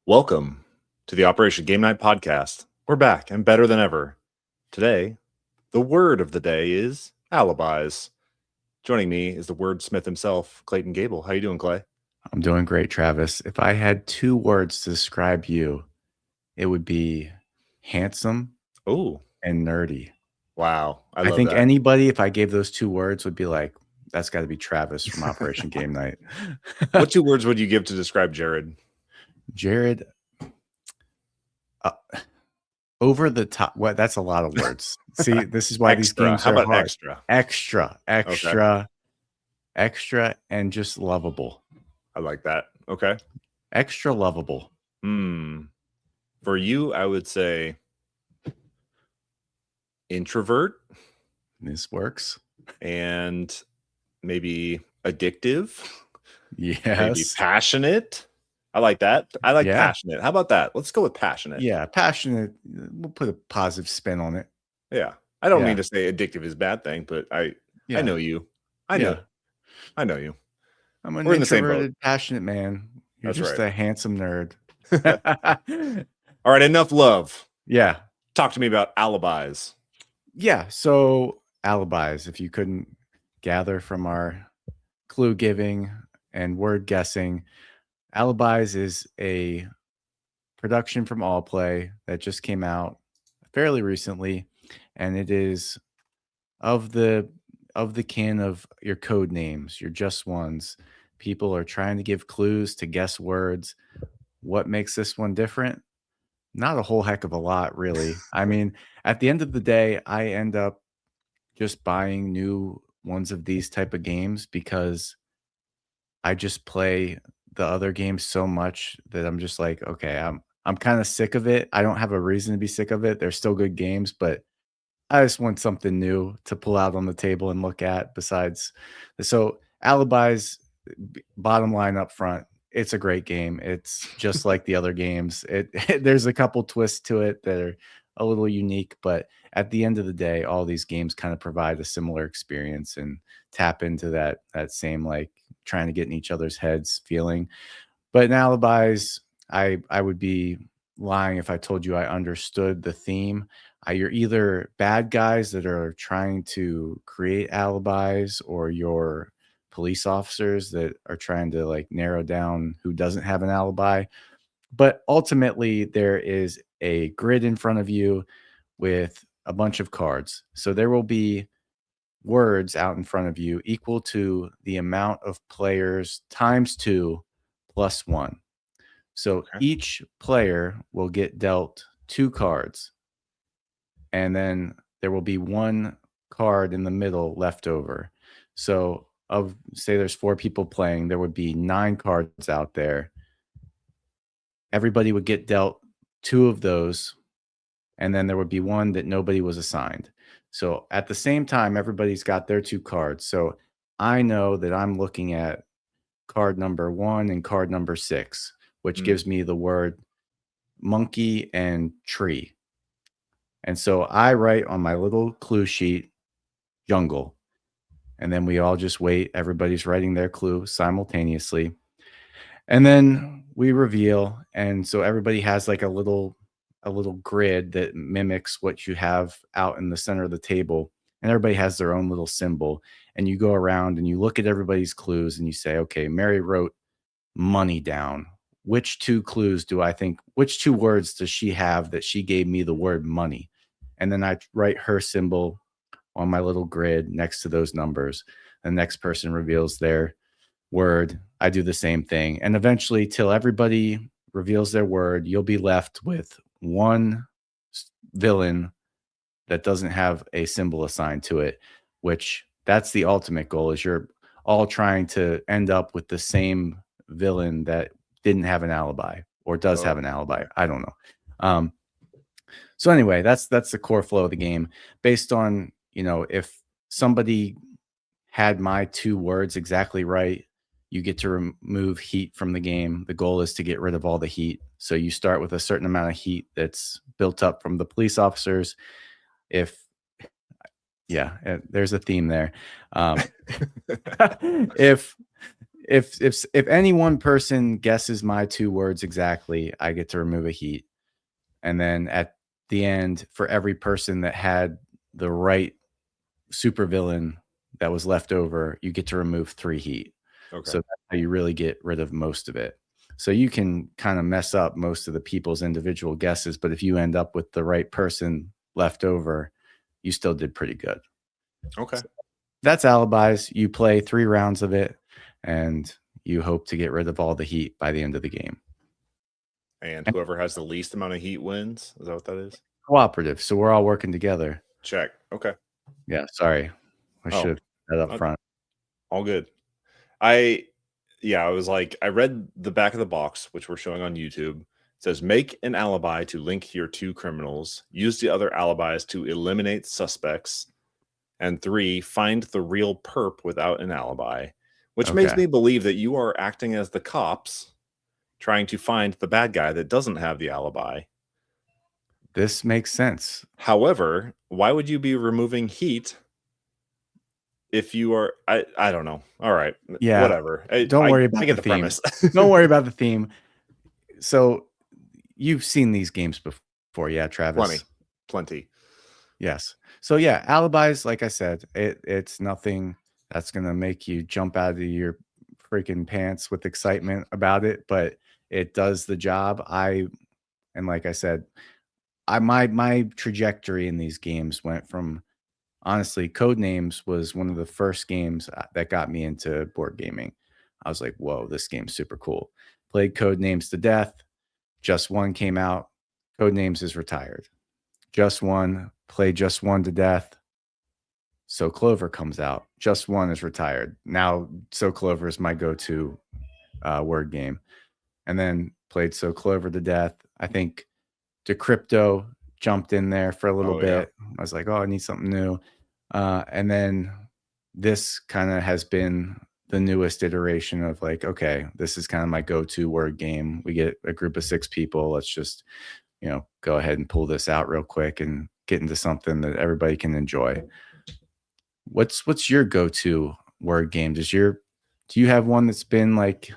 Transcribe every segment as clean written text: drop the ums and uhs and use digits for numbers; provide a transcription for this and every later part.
Welcome to the Operation Game Night podcast. We're back and better than ever. Today, the word of the day is alibis. Joining me is the wordsmith himself, Clayton Gable. How you doing, Clay? I'm doing great, Travis. If I had two words to describe you, it would be handsome Oh, and nerdy. wow. I I love think that. anybody, if I gave those two words, would be like, that's got to be Travis from Operation Game Night. What two words would you give to describe Jared? Jared, over the top. What? That's a lot of words. See, this is why these Extra. games How are about hard. extra? Extra, and just lovable. I like that. Okay. Extra lovable. For you, I would say introvert. This works. And maybe addictive. Yes. Maybe passionate. I like that. I like passionate. How about that? Let's go with passionate. Yeah, passionate. We'll put a positive spin on it. Yeah. I don't mean to say addictive is a bad thing, but I know you. I know you. I'm an introverted, passionate man. You're just a handsome nerd. All right, enough love. Yeah. Talk to me about alibis. Yeah, so alibis, if you couldn't gather from our clue giving and word guessing, Alibis is a production from AllPlay that just came out fairly recently, and it is of the kin of your code names, your just ones. People are trying to give clues to guess words. What makes this one different? Not a whole heck of a lot, really. I mean, at the end of the day, I end up just buying new ones of these type of games because I just play the other games so much that I'm just like, okay, I'm kind of sick of it. I don't have a reason to be sick of it. They're still good games, but I just want something new to pull out on the table and look at besides. So Alibis, bottom line up front, it's a great game. It's just like the other games. There's a couple twists to it that are a little unique, but at the end of the day, all these games kind of provide a similar experience and tap into that same like trying to get in each other's heads feeling. But in Alibis, I would be lying if I told you I understood the theme. You're either bad guys that are trying to create alibis, or you're police officers that are trying to like narrow down who doesn't have an alibi. But ultimately, there is a grid in front of you with a bunch of cards. So there will be words out in front of you equal to the amount of players times 2 plus 1. So each player will get dealt 2 cards, and then there will be 1 card in the middle left over. So say there's 4 people playing, there would be 9 cards out there. Everybody would get dealt 2 of those, and then there would be 1 that nobody was assigned. So at the same time, everybody's got their 2 cards. So I know that I'm looking at card number 1 and card number 6, which gives me the word monkey and tree. And so I write on my little clue sheet, jungle. And then we all just wait. Everybody's writing their clue simultaneously. And then we reveal. And so everybody has like a little grid that mimics what you have out in the center of the table. And everybody has their own little symbol. And you go around and you look at everybody's clues and you say, okay, Mary wrote money down. Which 2 clues do I think, which 2 words does she have that she gave me the word money? And then I write her symbol on my little grid next to those numbers. The next person reveals their word. I do the same thing. And eventually, till everybody reveals their word, you'll be left with 1 villain that doesn't have a symbol assigned to it, which that's the ultimate goal, is you're all trying to end up with the same villain that didn't have an alibi or does have an alibi. I don't know. So anyway, that's the core flow of the game based on, if somebody had my 2 words exactly right, you get to remove heat from the game. The goal is to get rid of all the heat. So you start with a certain amount of heat that's built up from the police officers. There's a theme there. If If any one person guesses my 2 words exactly, I get to remove a heat. And then at the end, for every person that had the right supervillain that was left over, you get to remove 3 heat. Okay. So that's how you really get rid of most of it. So you can kind of mess up most of the people's individual guesses, but if you end up with the right person left over, you still did pretty good. Okay. So that's Alibis. You play 3 rounds of it, and you hope to get rid of all the heat by the end of the game. And whoever has the least amount of heat wins. Is that what that is? Cooperative, so we're all working together. Check. Okay. Yeah, sorry. I should have said that up front. All good. I was like, I read the back of the box, which we're showing on YouTube. It says, make an alibi to link your 2 criminals. Use the other alibis to eliminate suspects. And 3, find the real perp without an alibi, which makes me believe that you are acting as the cops trying to find the bad guy that doesn't have the alibi. This makes sense. However, why would you be removing heat if you are? I don't know. All right. Yeah. Whatever. Don't worry about I get the the theme. premise. Don't worry about the theme. So you've seen these games before, yeah, Travis? Plenty. Yes. So yeah, alibis, like I said, it's nothing that's gonna make you jump out of your freaking pants with excitement about it, but it does the job. And like I said, my trajectory in these games went from honestly, Codenames was one of the first games that got me into board gaming. I was like, whoa, this game's super cool. Played Codenames to death. Just One came out. Codenames is retired. Just One, played Just One to death. So Clover comes out. Just One is retired. Now, So Clover is my go-to word game. And then played So Clover to death. I think Decrypto jumped in there for a little bit. Yeah. I was like, oh, I need something new. And then this kind of has been the newest iteration of like, okay, this is kind of my go-to word game. We get a group of 6 people. Let's just, go ahead and pull this out real quick and get into something that everybody can enjoy. What's your go-to word game? Do you have one that's been like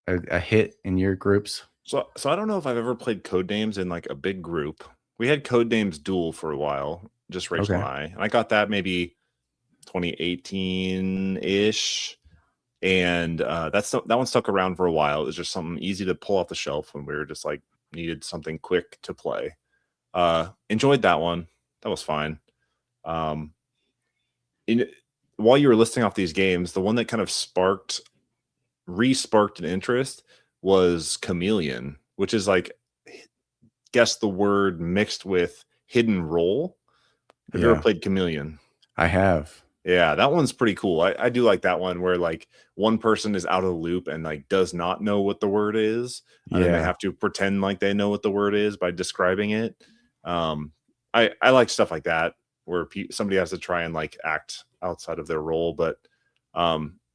a hit in your groups? So I don't know if I've ever played Codenames in like a big group. We had Codenames Duel for a while, just Rachel and I. And I got that maybe 2018-ish. And that one stuck around for a while. It was just something easy to pull off the shelf when we were just like needed something quick to play. Enjoyed that one. That was fine. While you were listing off these games, the one that kind of re-sparked an interest was Chameleon, which is like guess the word mixed with hidden role. Have you ever played Chameleon? I have. Yeah, that one's pretty cool. I do like that one where like one person is out of the loop and like does not know what the word is. And then they have to pretend like they know what the word is by describing it. I like stuff like that where somebody has to try and like act outside of their role. But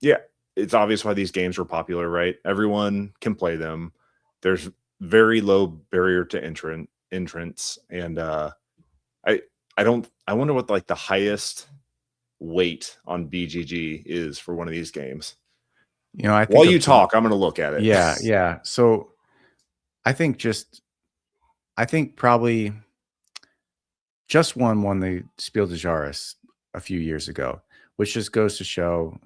yeah, it's obvious why these games were popular, right? Everyone can play them. There's very low barrier to entrance. And I wonder what like the highest weight on BGG is for one of these games. I think while you talk, I'm going to look at it. Yeah. So I think probably Just One won the Spiel des Jahres a few years ago, which just goes to show,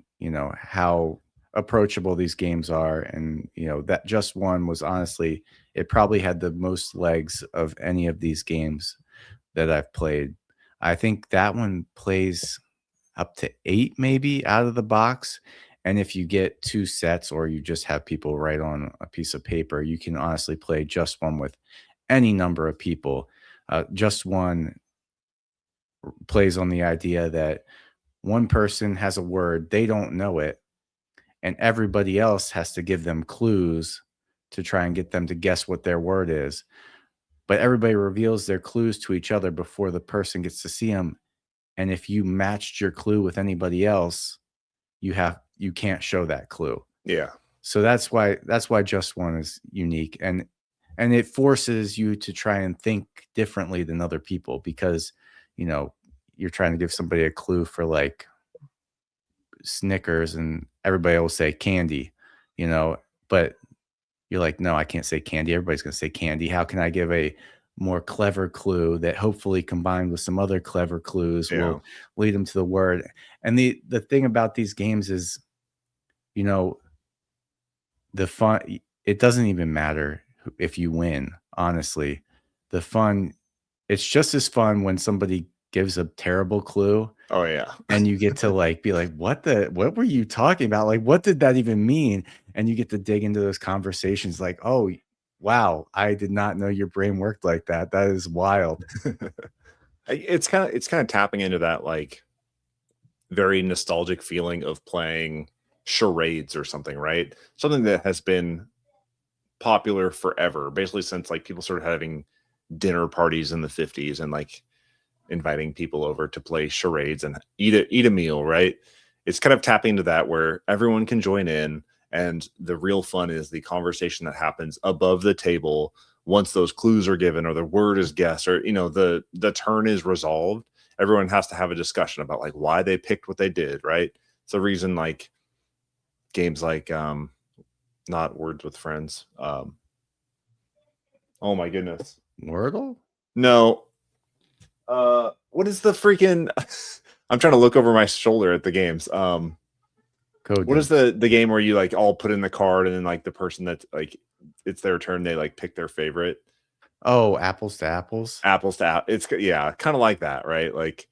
how approachable these games are. And, that Just One was honestly, it probably had the most legs of any of these games that I've played. I think that one plays up to 8 maybe out of the box. And if you get 2 sets or you just have people write on a piece of paper, you can honestly play Just One with any number of people. Just One plays on the idea that one person has a word, they don't know it, and everybody else has to give them clues to try and get them to guess what their word is. But everybody reveals their clues to each other before the person gets to see them. And if you matched your clue with anybody else, you can't show that clue. Yeah. So that's why Just One is unique. And it forces you to try and think differently than other people because, you're trying to give somebody a clue for like Snickers and everybody will say candy, you know, but you're like, no, I can't say candy. Everybody's going to say candy. How can I give a more clever clue that hopefully combined with some other clever clues Yeah. will lead them to the word? And the thing about these games is, you know, the fun, it doesn't even matter if you win, honestly. The fun, it's just as fun when somebody gives a terrible clue Oh yeah. and you get to like be like, what were you talking about? Like, what did that even mean? And you get to dig into those conversations like, oh, wow, I did not know your brain worked like that. That is wild. It's kind of tapping into that like very nostalgic feeling of playing charades or something, right? Something that has been popular forever, basically since like people started having dinner parties in the 50s and like inviting people over to play charades and eat a meal, right? It's kind of tapping into that where everyone can join in, and the real fun is the conversation that happens above the table once those clues are given or the word is guessed or the turn is resolved. Everyone has to have a discussion about like why they picked what they did, right? It's the reason like games like not Words with Friends. Oh my goodness. Wordle? No. What is the freaking I'm trying to look over my shoulder at the games. Code What is names. the game where you like all put in the card and then like the person that's like it's their turn, they like pick their favorite Oh, apples to apples. apples to apples. It's yeah, kind of like that, right? Like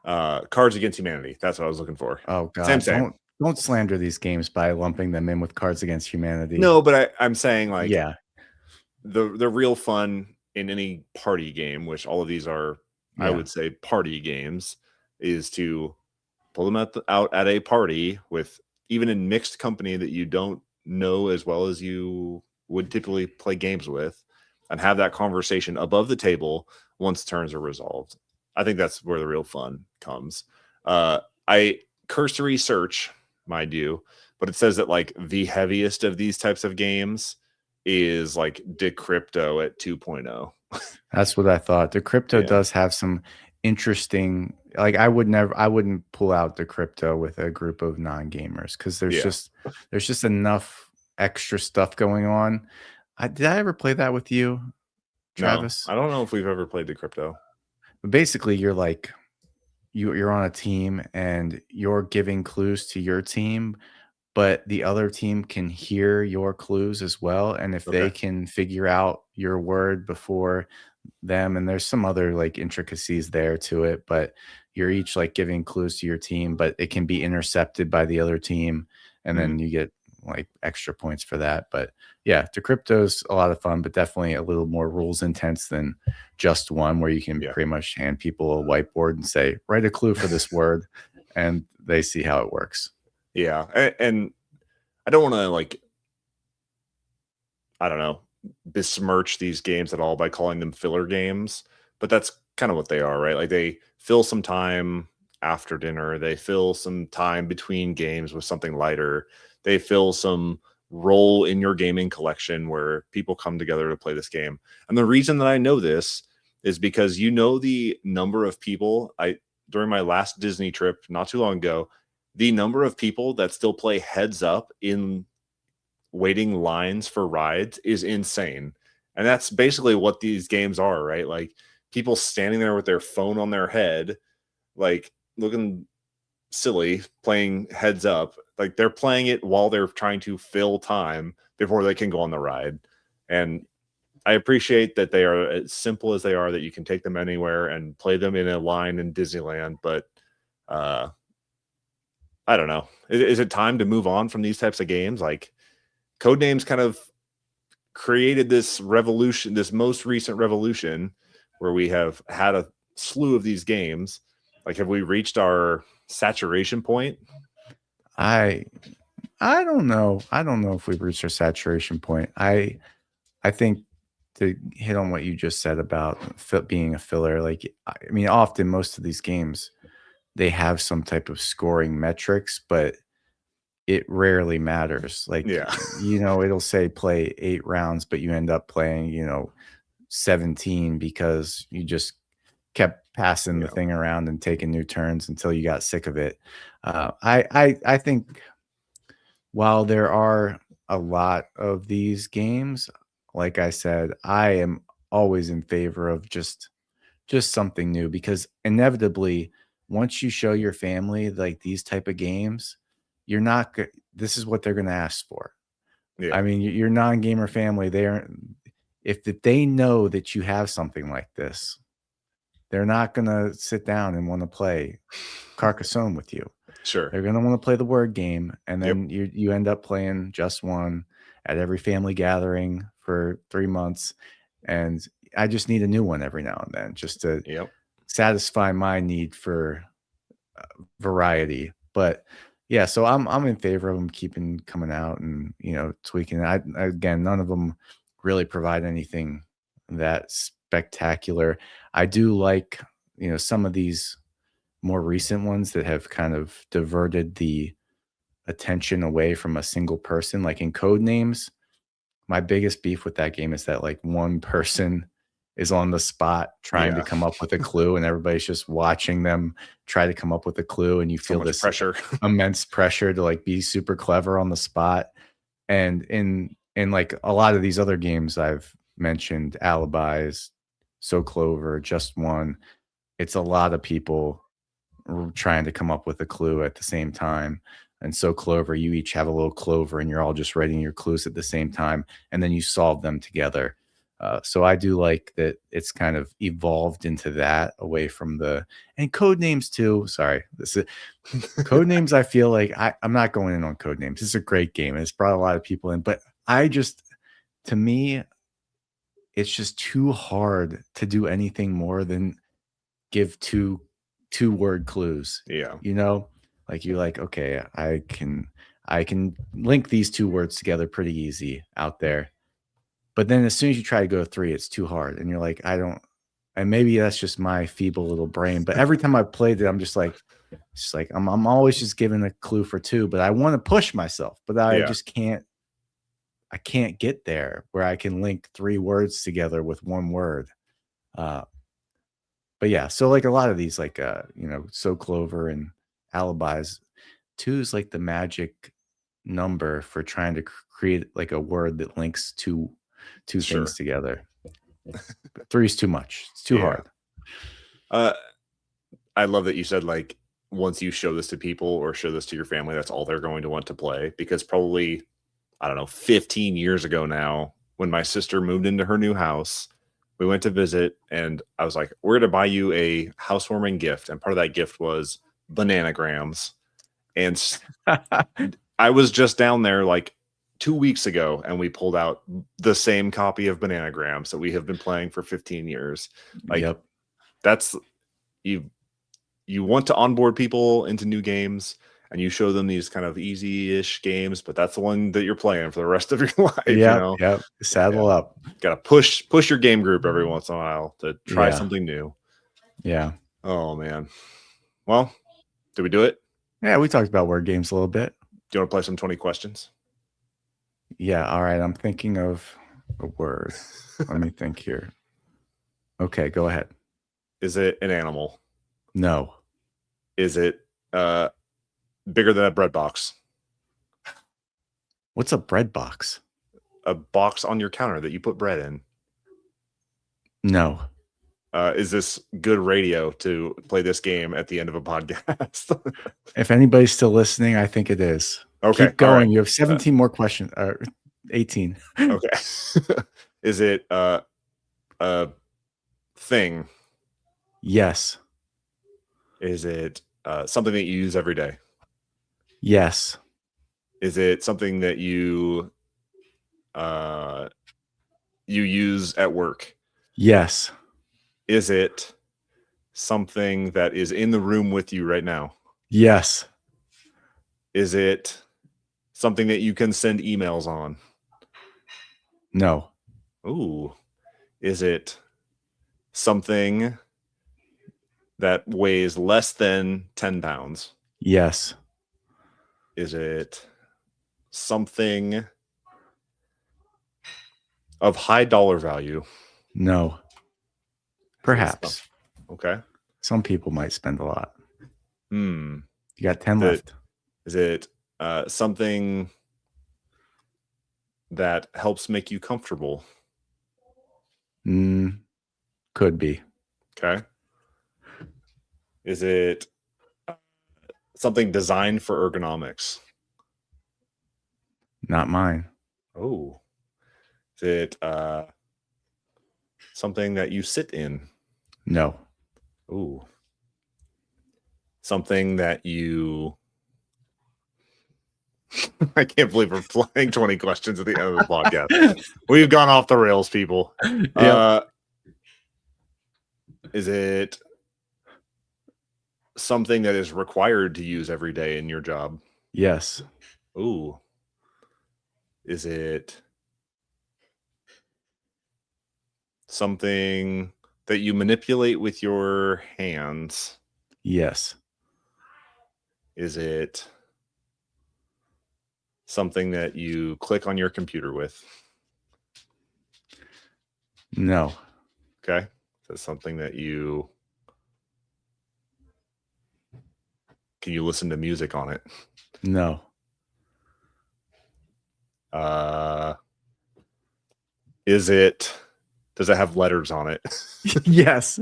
Cards Against Humanity. That's what I was looking for. Oh Same, God, same. don't slander these games by lumping them in with Cards Against Humanity. No, but I'm saying like Yeah, the real fun in any party game, which all of these are, I yeah. would say, party games, is to pull them out at a party with even in mixed company that you don't know as well as you would typically play games with, and have that conversation above the table once turns are resolved. I think that's where the real fun comes. I cursory search, mind you, but it says that like the heaviest of these types of games is like Decrypto at 2.0. That's what I thought. The crypto Yeah. does have some interesting, like I wouldn't pull out the crypto with a group of non-gamers because Yeah. there's just enough extra stuff going on. Did I ever play that with you, No, Travis? I don't know if we've ever played Decrypto. But basically, you're like you're on a team and you're giving clues to your team, but the other team can hear your clues as well. And if they Okay. can figure out your word before them, and there's some other like intricacies there to it, but you're each like giving clues to your team, but it can be intercepted by the other team, and Mm, then you get like extra points for that. But yeah, the crypto's a lot of fun, but definitely a little more rules intense than just one where you can yeah. pretty much hand people a whiteboard and say, write a clue for this word, and they see how it works. Yeah. And I don't want to like, I don't know, besmirch these games at all by calling them filler games, but that's kind of what they are, right? Like they fill some time after dinner, they fill some time between games with something lighter, they fill some role in your gaming collection where people come together to play this game. And the reason that I know this is because the number of people I during my last Disney trip not too long ago, the number of people that still play Heads Up in waiting lines for rides is insane. And that's basically what these games are, right? Like people standing there with their phone on their head, like looking silly, playing Heads Up. Like they're playing it while they're trying to fill time before they can go on the ride. And I appreciate that they are as simple as they are, that you can take them anywhere and play them in a line in Disneyland. But uh, I don't know. Is it time to move on from these types of games? Like Codenames kind of created this revolution, this most recent revolution, where we have had a slew of these games. Like, have we reached our saturation point? I I don't know. I don't know if we've reached our saturation point. I think to hit on what you just said about being a filler, like I mean, often most of these games they have some type of scoring metrics, but it rarely matters. Like Yeah. it'll say play 8 rounds, but you end up playing 17 because you just kept passing the Yeah. thing around and taking new turns until you got sick of it. I think while there are a lot of these games, like I said, I am always in favor of just something new, because inevitably once you show your family like these type of games, you're not this is what they're going to ask for. Yeah. I mean, your non-gamer family, they're if they know that you have something like this, they're not going to sit down and want to play Carcassonne with you. Sure. They're going to want to play the word game, and Yep. then you end up playing just one at every family gathering for 3 months, and I just need a new one every now and then just to Yep. satisfy my need for variety. But yeah, so I'm in favor of them keeping coming out and tweaking. Again, none of them really provide anything that spectacular. I do like some of these more recent ones that have kind of diverted the attention away from a single person, like in Code Names. My biggest beef with that game is that like one person is on the spot trying to Yeah. come up with a clue, and everybody's just watching them try to come up with a clue, and you So feel much this pressure. immense pressure to like be super clever on the spot. And in like a lot of these other games I've mentioned, Alibis, So Clover, Just One, it's a lot of people trying to come up with a clue at the same time. And So Clover, you each have a little clover and you're all just writing your clues at the same time, and then you solve them together. So I do like that it's kind of evolved into that, away from the and code names too. Sorry, this is code names. I feel like I'm not going in on code names. It's a great game. It's brought a lot of people in, but to me, it's just too hard to do anything more than give two word clues. Yeah. Like you're like, okay, I can link these two words together pretty easy out there. But then as soon as you try to go to three, it's too hard. And you're like, I don't, and maybe that's just my feeble little brain. But every time I played it, I'm just like, I'm always just given a clue for two, but I want to push myself, but I Yeah. just can't. I can't get there where I can link three words together with one word. Uh, but yeah, so like a lot of these, like So Clover and Alibis, two is like the magic number for trying to create like a word that links two things Sure. together. But three is too much. It's too Yeah. hard. I love that you said like once you show this to people or show this to your family, that's all they're going to want to play. Because probably, I don't know, 15 years ago now, when my sister moved into her new house, we went to visit and I was like, we're going to buy you a housewarming gift. And part of that gift was bananagrams. And I was just down there like 2 weeks ago and we pulled out the same copy of bananagrams that we have been playing for 15 years. Like Yep. that's you want to onboard people into new games and you show them these kind of easy-ish games, but that's the one that you're playing for the rest of your life. Yep. Saddle up. Gotta push your game group every once in a while to try Yeah. something new. Yeah. Oh man. Well, did we do it? Yeah. We talked about word games a little bit. Do you want to play some 20 questions? Yeah. All right. I'm thinking of a word. Let me think here. Okay. Go ahead. Is it an animal? No. Is it bigger than a bread box? What's a bread box? A box on your counter that you put bread in. No. Is this good radio to play this game at the end of a podcast? If anybody's still listening, I think it is. Okay. Keep going. All right. You have 17 more questions. 18. Okay. Is it a thing? Yes. Is it something that you use every day? Yes. Is it something that you use at work? Yes. Is it something that is in the room with you right now? Yes. Is it something that you can send emails on? No. Ooh. Is it something that weighs less than 10 pounds? Yes. Is it something of high dollar value? No. Perhaps. Okay. Some people might spend a lot. Hmm. You got 10 left. Is it something that helps make you comfortable? Could be. Okay. Is it something designed for ergonomics? Not mine. Oh. Is it something that you sit in? No. Ooh. Something that you... I can't believe we're playing 20 questions at the end of the podcast. We've gone off the rails, people. Yep. Is it something that is required to use every day in your job? Yes. Ooh. Is it something that you manipulate with your hands? Yes. Is it something that you click on your computer with? No. Okay. So something that you... Can you listen to music on it? No. Is it... Does it have letters on it? Yes.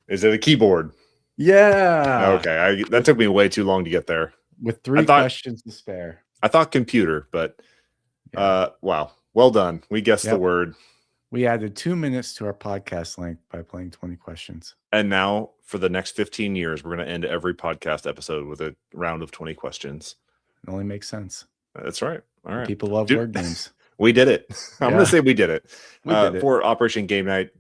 Is it a keyboard? Yeah. Okay. That took me way too long to get there. With 3 questions to spare. I thought computer, but wow. Well done. We guessed the word. We added 2 minutes to our podcast length by playing 20 questions. And now for the next 15 years, we're going to end every podcast episode with a round of 20 questions. It only makes sense. That's right. All right. People love word games. We did it. I'm going to say we did it. We did it. For Operation Game Night,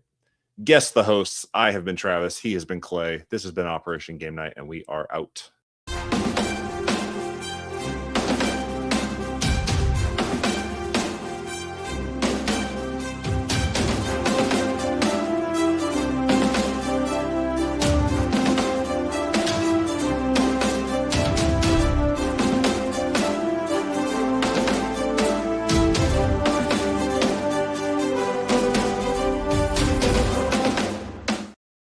guess the hosts. I have been Travis. He has been Clay. This has been Operation Game Night, and we are out.